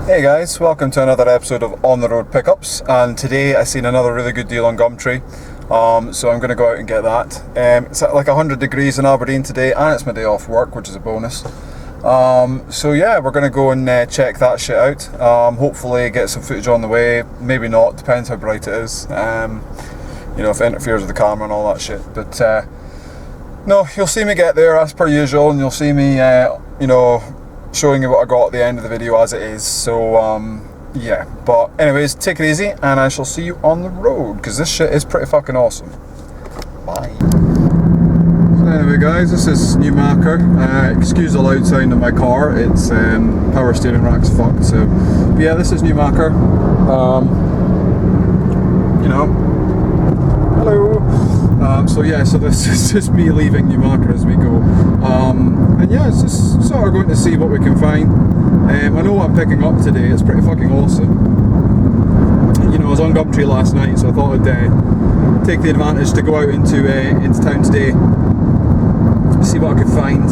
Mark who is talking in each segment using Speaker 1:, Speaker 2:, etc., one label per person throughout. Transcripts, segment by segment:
Speaker 1: Hey guys, welcome to another episode of On the Road Pickups, and today I seen another really good deal on Gumtree, so I'm going to go out and get that. It's like 100 degrees in Aberdeen today, and it's my day off work, which is a bonus. So yeah, we're going to go and check that shit out. Hopefully get some footage on the way, maybe not, depends how bright it is, you know, if it interferes with the camera and all that shit. But no, you'll see me get there as per usual, and you'll see me, you know, showing you what I got at the end of the video as it is. So yeah, but anyways, take it easy and I shall see you on the road, because this shit is pretty fucking awesome. Bye. So anyway guys, this is new marker. Excuse the loud sound of my car, it's power steering rack's fucked. So yeah, this is new marker. You know, hello. So yeah, so this is just me leaving Newmarket as we go, and yeah, it's just sort of going to see what we can find. I know what I'm picking up today. It's pretty fucking awesome. You know, I was on Gumtree last night, so I thought I'd take the advantage to go out into town today, see what I could find.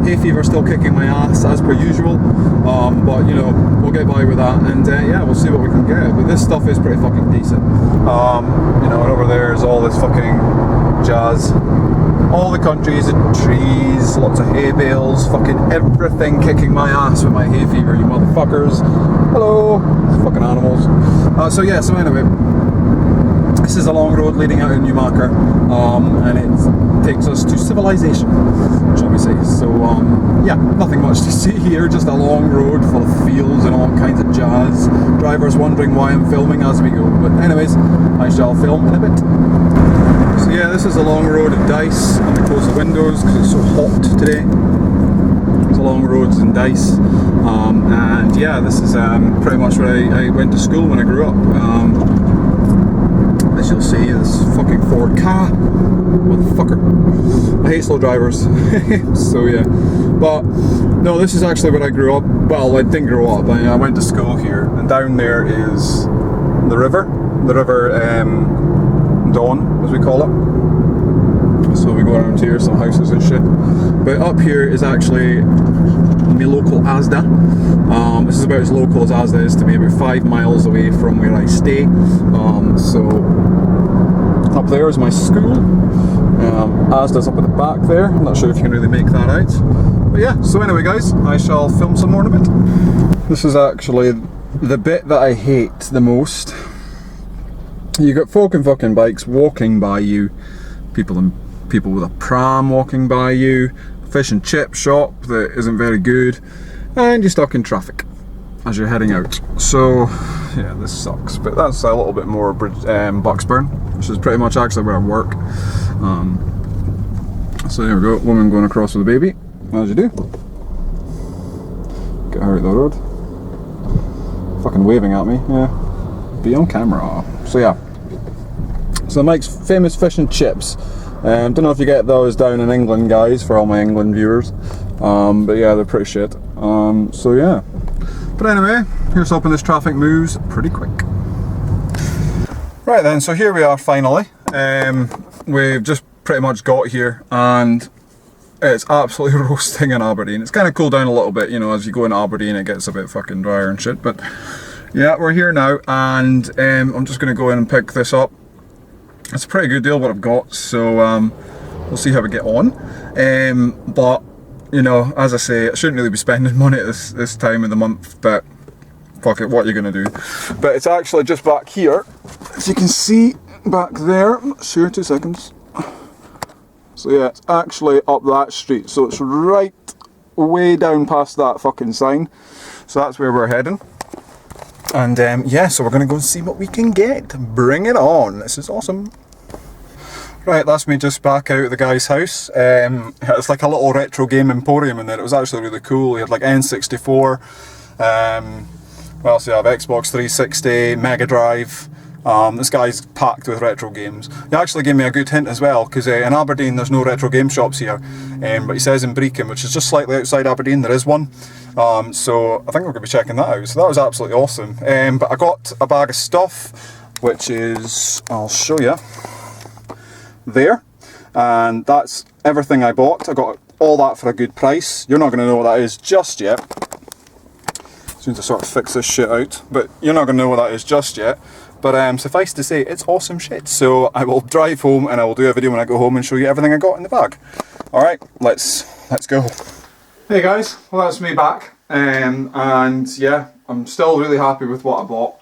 Speaker 1: Hay fever still kicking my ass as per usual, but you know, we'll get by with that, and yeah, we'll see what we can get. But this stuff is pretty fucking decent. You know, and over there is all this fucking jazz, all the countries and trees, lots of hay bales, fucking everything kicking my ass with my hay fever, you motherfuckers. Hello, fucking animals. So yeah, so anyway, this is a long road leading out of Newmarket, and it takes us to civilization, shall we say. So yeah, nothing much to see here, just a long road full of fields and all kinds of jazz. Drivers wondering why I'm filming as we go, but anyways, I shall film in a bit. So yeah, this is a long road of dice. I'm going to close the windows because it's so hot today. It's a long roads and dice, and yeah, this is pretty much where I went to school when I grew up. As you'll see, this fucking Ford car, motherfucker. I hate slow drivers. So yeah, but no, this is actually where I grew up. Well, I didn't grow up. I went to school here, and down there is the river Dawn, as we call it. So we go around here, some houses and shit. But up here is actually my local Asda. This is about as local as Asda is to me, about 5 miles away from where I stay. So up there is my school. Asda's up at the back there. I'm not sure if you can really make that out. But yeah, so anyway guys, I shall film some more in a bit. This is actually the bit that I hate the most. You got folk and fucking bikes walking by you, people with a pram walking by you, fish and chip shop that isn't very good, and you're stuck in traffic as you're heading out. So yeah, this sucks, but that's a little bit more Bucksburn, which is pretty much actually where I work. So there we go, woman going across with a baby, as you do. Get her out the road. Fucking waving at me, yeah. Be on camera. So yeah, so Mike's famous fish and chips. Don't know if you get those down in England, guys, for all my England viewers, but yeah, they're pretty shit. So yeah, but anyway, here's hoping this traffic moves pretty quick. Right then, so here we are finally. We've just pretty much got here, and it's absolutely roasting in Aberdeen. It's kind of cooled down a little bit, you know, as you go in Aberdeen it gets a bit fucking drier and shit, but yeah, we're here now, and I'm just going to go in and pick this up. It's a pretty good deal what I've got, so we'll see how we get on. But you know, as I say, I shouldn't really be spending money at this time of the month, but fuck it, what are you going to do? But it's actually just back here, as you can see back there. I'm not sure, 2 seconds. So yeah, it's actually up that street, so it's right way down past that fucking sign. So that's where we're heading. And yeah, so we're going to go and see what we can get. Bring it on. This is awesome. Right, that's me just back out of the guy's house. It's like a little retro game emporium in there. It was actually really cool. He had like N64. What else do you have? Xbox 360, Mega Drive. This guy's packed with retro games. He actually gave me a good hint as well, because in Aberdeen there's no retro game shops here, but he says in Brecon, which is just slightly outside Aberdeen, there is one. So I think we're going to be checking that out. So that was absolutely awesome. But I got a bag of stuff, which is, I'll show you, there. And that's everything I bought. I got all that for a good price. You're not going to know what that is just yet. Just need to sort of fix this shit out, but you're not going to know what that is just yet. But suffice to say, it's awesome shit. So I will drive home and I will do a video when I go home and show you everything I got in the bag. Alright, let's go. Hey guys, well that's me back. And yeah, I'm still really happy with what I bought.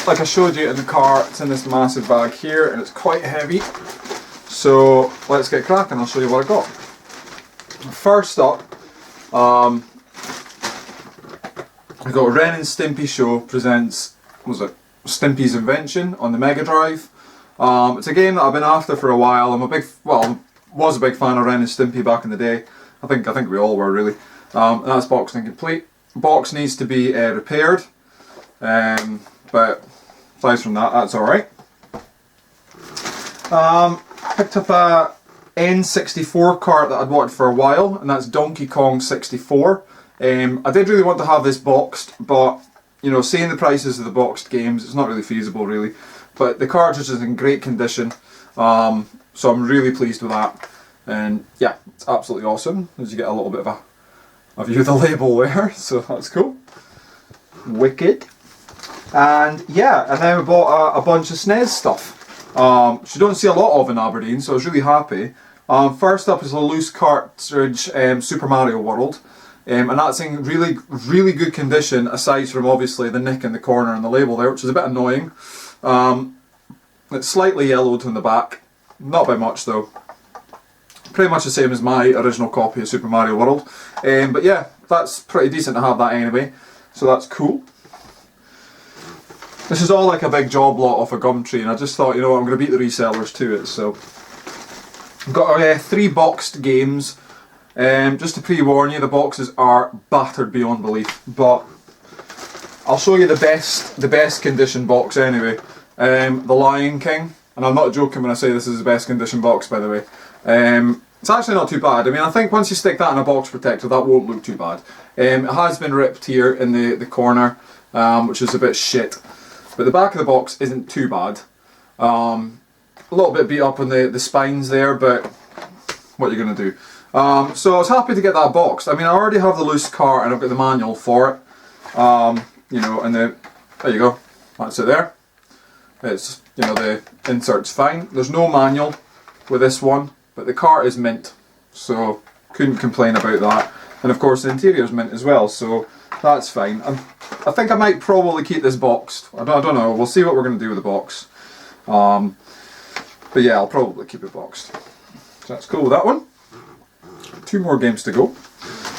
Speaker 1: Like I showed you in the car, it's in this massive bag here and it's quite heavy. So let's get cracking, I'll show you what I got. First up, I got Ren and Stimpy Show presents, what was it, Stimpy's Invention on the Mega Drive. It's a game that I've been after for a while. Was a big fan of Ren and Stimpy back in the day. I think we all were really. And that's boxed and complete. Box needs to be repaired, but aside from that, that's alright. Picked up a N64 cart that I'd wanted for a while, and that's Donkey Kong 64. I did really want to have this boxed, but you know, seeing the prices of the boxed games, it's not really feasible really. But the cartridge is in great condition, so I'm really pleased with that. And yeah, it's absolutely awesome, as you get a little bit of a view of the label there, so that's cool. Wicked. And yeah, and then we bought a bunch of SNES stuff, which you don't see a lot of in Aberdeen, so I was really happy. First up is a loose cartridge Super Mario World. And that's in really good condition, aside from obviously the nick in the corner and the label there, which is a bit annoying. It's slightly yellowed on the back, not by much though. Pretty much the same as my original copy of Super Mario World. But yeah, that's pretty decent to have that anyway, so that's cool. This is all like a big job lot off a Gumtree, and I just thought, you know what, I'm going to beat the resellers to it, so. I've got 3 boxed games. Just to pre-warn you, the boxes are battered beyond belief, but I'll show you the best condition box anyway. The Lion King, and I'm not joking when I say this is the best condition box, by the way. It's actually not too bad. I mean, I think once you stick that in a box protector, that won't look too bad. It has been ripped here in the corner, which is a bit shit, but the back of the box isn't too bad. A little bit beat up on the spines there, but what are you going to do? So I was happy to get that boxed. I mean, I already have the loose cart and I've got the manual for it. You know, and there you go. That's it there. It's, you know, the insert's fine. There's no manual with this one, but the cart is mint, so couldn't complain about that. And of course the interior's mint as well, so that's fine. I think I might probably keep this boxed. I don't know. We'll see what we're going to do with the box. But yeah, I'll probably keep it boxed. So that's cool with that one. 2 more games to go.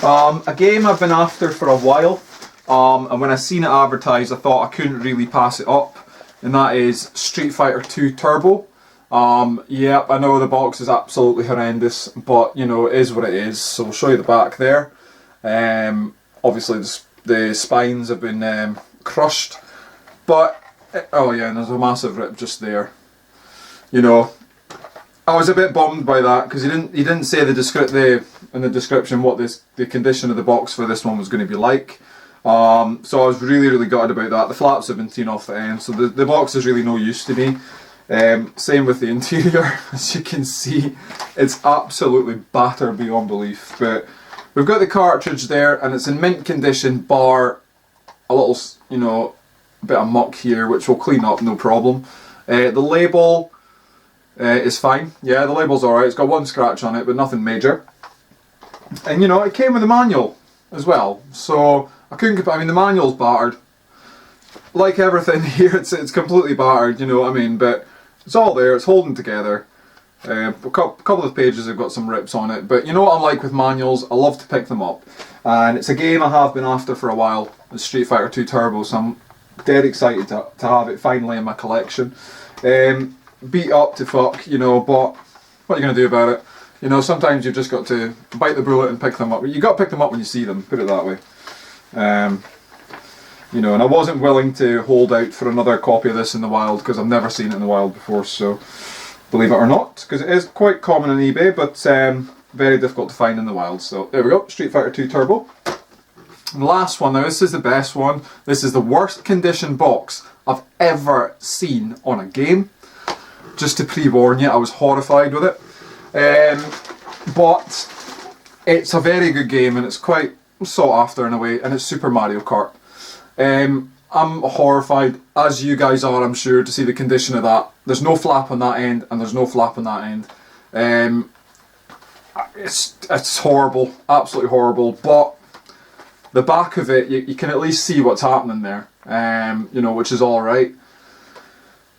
Speaker 1: A game I've been after for a while, and when I seen it advertised I thought I couldn't really pass it up, and that is Street Fighter 2 Turbo. Yep, I know the box is absolutely horrendous, but you know, it is what it is, so I'll show you the back there. Obviously the spines have been crushed, but, oh yeah, and there's a massive rip just there. You know, I was a bit bummed by that because he didn't say in the description what the condition of the box for this one was going to be like. So I was really gutted about that. The flaps have been seen off the end, so the box is really no use to me. Same with the interior, as you can see, it's absolutely battered beyond belief. But we've got the cartridge there, and it's in mint condition, bar a little, you know, bit of muck here, which we'll clean up, no problem. The label is fine. Yeah, the label's alright. It's got 1 scratch on it, but nothing major. And you know, it came with a manual as well, so I couldn't. I mean, the manual's battered. Like everything here, it's completely battered. You know what I mean? But it's all there. It's holding together. A couple of pages have got some rips on it, but you know what I'm like with manuals. I love to pick them up, and it's a game I have been after for a while. It's Street Fighter 2 Turbo, so I'm dead excited to have it finally in my collection. Beat up to fuck, you know, but what are you going to do about it? You know, sometimes you've just got to bite the bullet and pick them up. You got to pick them up when you see them, put it that way. You know, and I wasn't willing to hold out for another copy of this in the wild because I've never seen it in the wild before, so believe it or not, because it is quite common on eBay, but very difficult to find in the wild. So there we go, Street Fighter 2 Turbo. And the last one, now this is the best one. This is the worst condition box I've ever seen on a game. Just to pre-warn you, I was horrified with it. But it's a very good game, and it's quite sought after in a way, and it's Super Mario Kart. I'm horrified, as you guys are, I'm sure, to see the condition of that. There's no flap on that end, and there's no flap on that end. It's horrible, absolutely horrible, but the back of it, you can at least see what's happening there, you know, which is alright.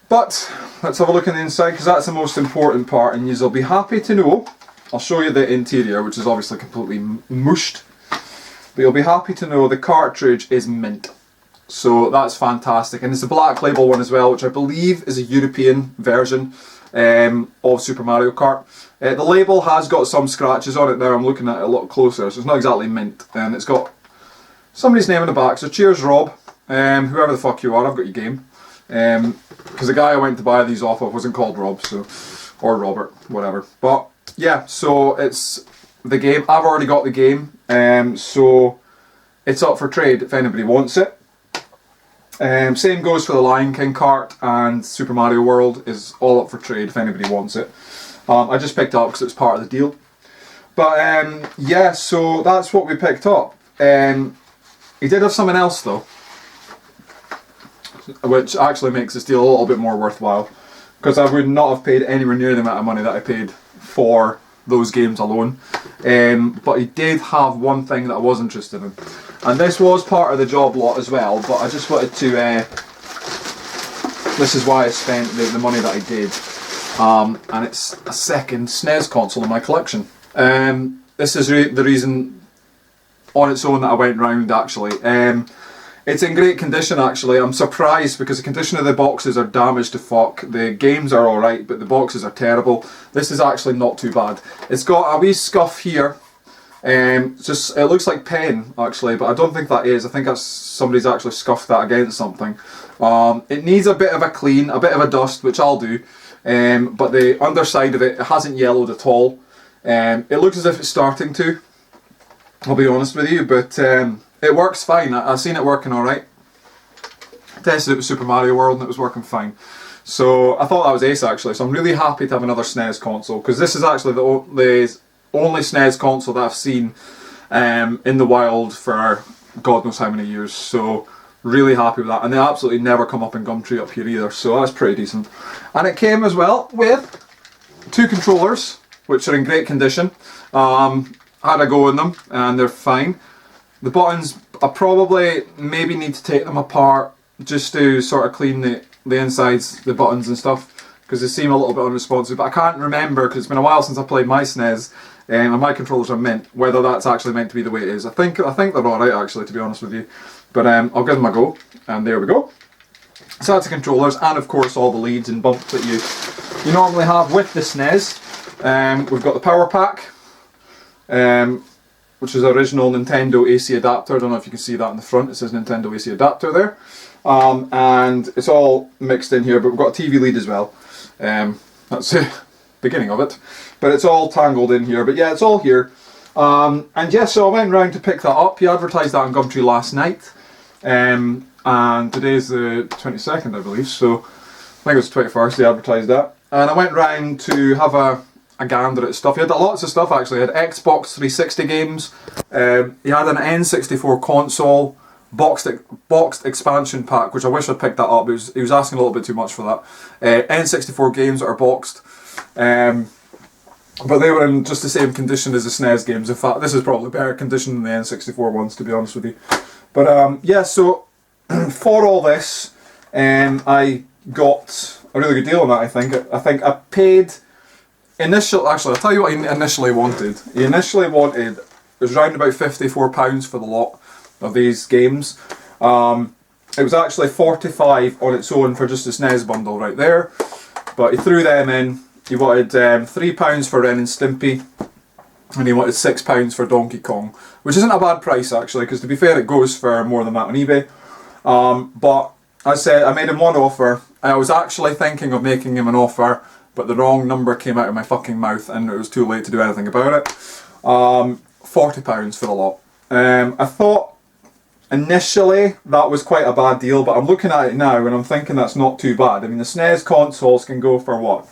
Speaker 1: But let's have a look in the inside, because that's the most important part, and you'll be happy to know, I'll show you the interior, which is obviously completely mushed, but you'll be happy to know the cartridge is mint. So that's fantastic, and it's a black label one as well, which I believe is a European version of Super Mario Kart. The label has got some scratches on it now. I'm looking at it a lot closer, so it's not exactly mint, and it's got somebody's name in the back. So cheers, Rob, whoever the fuck you are, I've got your game. Because the guy I went to buy these off of wasn't called Rob, so, or Robert, whatever. But yeah, so it's the game. I've already got the game, so it's up for trade if anybody wants it. Same goes for the Lion King kart, and Super Mario World is all up for trade if anybody wants it. I just picked it up because it's part of the deal. But yeah, so that's what we picked up. He did have something else though, which actually makes this deal a little bit more worthwhile, because I would not have paid anywhere near the amount of money that I paid for those games alone. But he did have one thing that I was interested in, and this was part of the job lot as well, but I just wanted to, this is why I spent the money that I did, and it's a second SNES console in my collection. This is the reason on its own that I went round actually. It's in great condition actually. I'm surprised because the condition of the boxes are damaged to fuck. The games are alright, but the boxes are terrible. This is actually not too bad. It's got a wee scuff here. Just it looks like pen actually, but I don't think that is. I think that's somebody's actually scuffed that against something. It needs a bit of a clean, a bit of a dust, which I'll do. But the underside of it hasn't yellowed at all. It looks as if it's starting to, I'll be honest with you, but it works fine. I've seen it working alright. Tested it with Super Mario World and it was working fine. So I thought that was ace actually, so I'm really happy to have another SNES console, because this is actually the only SNES console that I've seen in the wild for God knows how many years, so really happy with that. And they absolutely never come up in Gumtree up here either, so that's pretty decent. And it came as well with two controllers, which are in great condition. Had a go in them and they're fine. The buttons, I probably maybe need to take them apart just to sort of clean the insides, the buttons and stuff, because they seem a little bit unresponsive, but I can't remember because it's been a while since I played my SNES, and my controllers are mint, whether that's actually meant to be the way it is. I think they're alright actually, to be honest with you, but I'll give them a go, and there we go. So that's the controllers, and of course all the leads and bumps that you normally have with the SNES. We've got the power pack, which is original Nintendo AC adapter. I don't know if you can see that in the front, it says Nintendo AC adapter there. And it's all mixed in here, but we've got a TV lead as well. That's the beginning of it. But it's all tangled in here, but yeah, it's all here. And yeah, so I went round to pick that up. He advertised that on Gumtree last night. And today's the 22nd, I believe, so I think it was the 21st they advertised that. And I went round to have a gander at stuff. He had lots of stuff actually. He had Xbox 360 games, he had an N64 console, boxed expansion pack, which I wish I'd picked that up, he was asking a little bit too much for that. N64 games that are boxed, but they were in just the same condition as the SNES games. In fact, this is probably better condition than the N64 ones, to be honest with you. But yeah, so for all this, I got a really good deal on that. I think I paid actually, I'll tell you what he initially wanted. He initially wanted, it was around about £54 for the lot of these games. It was actually £45 on its own for just the SNES bundle right there, but he threw them in. He wanted £3 for Ren and Stimpy, and he wanted £6 for Donkey Kong, which isn't a bad price actually, because to be fair it goes for more than that on eBay. But I said I made him one offer. I was actually thinking of making him an offer, but the wrong number came out of my fucking mouth and it was too late to do anything about it. £40 for the lot. I thought initially that was quite a bad deal, but I'm looking at it now and I'm thinking that's not too bad. I mean, the SNES consoles can go for what?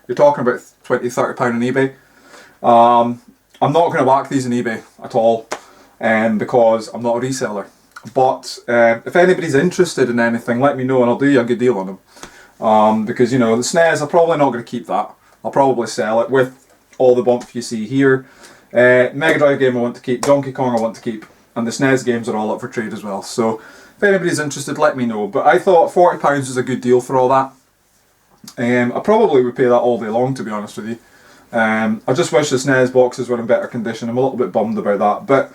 Speaker 1: You're talking about £20–30 on eBay. I'm not going to whack these on eBay at all. because I'm not a reseller. But if anybody's interested in anything, let me know and I'll do you a good deal on them. Because, you know, the SNES, I'm probably not going to keep that. I'll probably sell it with all the bump you see here. Mega Drive game I want to keep, Donkey Kong I want to keep, and the SNES games are all up for trade as well. So if anybody's interested, let me know. But I thought £40 was a good deal for all that. I probably would pay that all day long, to be honest with you. I just wish the SNES boxes were in better condition. I'm a little bit bummed about that. But,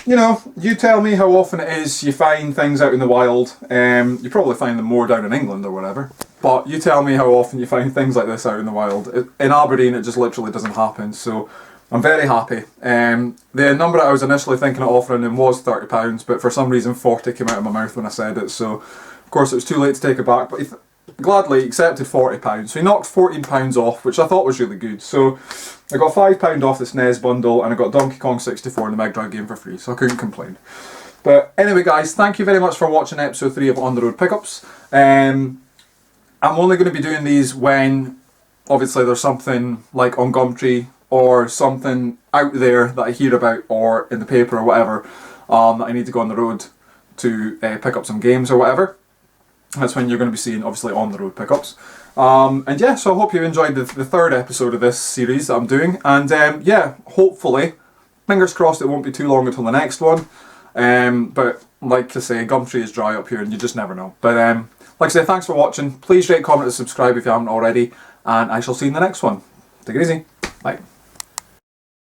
Speaker 1: you know, you tell me how often it is you find things out in the wild. You probably find them more down in England or whatever. But you tell me how often you find things like this out in the wild. In Aberdeen, it just literally doesn't happen. So I'm very happy. The number that I was initially thinking of offering him was £30, but for some reason 40 came out of my mouth when I said it. So, of course, it was too late to take it back. But he gladly accepted £40. So he knocked £14 off, which I thought was really good. So I got £5 off the SNES bundle, and I got Donkey Kong 64 and the Mega Drive game for free. So I couldn't complain. But anyway, guys, thank you very much for watching episode 3 of On The Road Pickups. I'm only going to be doing these when, obviously, there's something like on Gumtree or something out there that I hear about, or in the paper or whatever, that I need to go on the road to pick up some games or whatever. That's when you're going to be seeing, obviously, On The Road Pickups. And yeah, so I hope you enjoyed the third episode of this series that I'm doing. And yeah, hopefully, fingers crossed it won't be too long until the next one. But like I say, Gumtree is dry up here and you just never know. But like I say, thanks for watching. Please rate, comment and subscribe if you haven't already. And I shall see you in the next one. Take it easy. Bye.